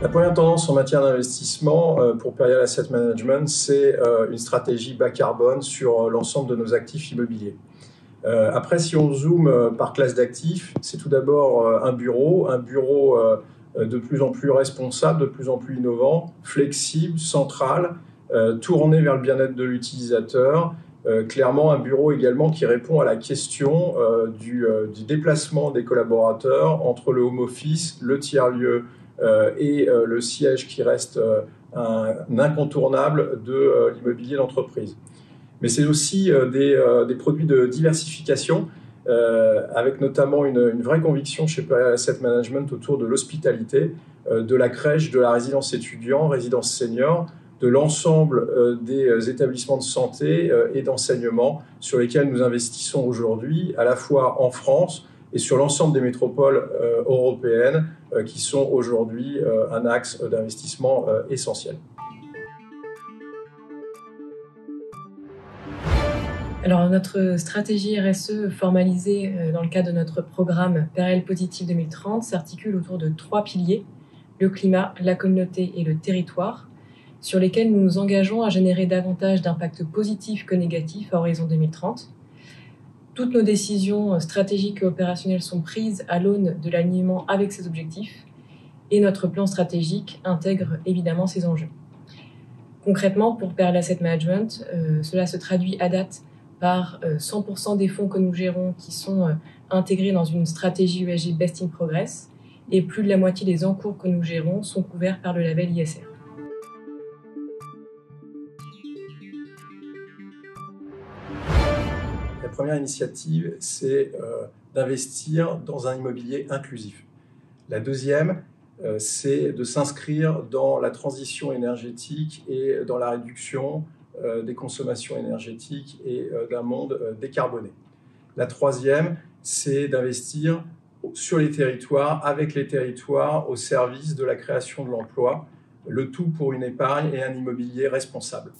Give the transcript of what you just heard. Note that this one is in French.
La première tendance en matière d'investissement pour Perial Asset Management, c'est une stratégie bas carbone sur l'ensemble de nos actifs immobiliers. Après, si on zoome par classe d'actifs, c'est tout d'abord un bureau de plus en plus responsable, de plus en plus innovant, flexible, central, tourné vers le bien-être de l'utilisateur. Clairement, un bureau également qui répond à la question du déplacement des collaborateurs entre le home office, le tiers-lieu et le siège qui reste un incontournable de l'immobilier d'entreprise. Mais c'est aussi des produits de diversification, avec notamment une vraie conviction chez Perial Asset Management autour de l'hospitalité, de la crèche, de la résidence étudiant, résidence senior, de l'ensemble des établissements de santé et d'enseignement sur lesquels nous investissons aujourd'hui, à la fois en France et sur l'ensemble des métropoles européennes qui sont aujourd'hui un axe d'investissement essentiel. Alors, notre stratégie RSE formalisée dans le cadre de notre programme Perial Positive 2030 s'articule autour de 3 piliers, le climat, la communauté et le territoire, sur lesquels nous nous engageons à générer davantage d'impact positif que négatif à horizon 2030. Toutes nos décisions stratégiques et opérationnelles sont prises à l'aune de l'alignement avec ces objectifs et notre plan stratégique intègre évidemment ces enjeux. Concrètement, pour Perial Asset Management, cela se traduit à date par 100% des fonds que nous gérons qui sont intégrés dans une stratégie ESG Best in Progress et plus de la moitié des encours que nous gérons sont couverts par le label ISR. La première initiative, c'est d'investir dans un immobilier inclusif. La deuxième, c'est de s'inscrire dans la transition énergétique et dans la réduction des consommations énergétiques et d'un monde décarboné. La troisième, c'est d'investir sur les territoires, avec les territoires, au service de la création de l'emploi, le tout pour une épargne et un immobilier responsable.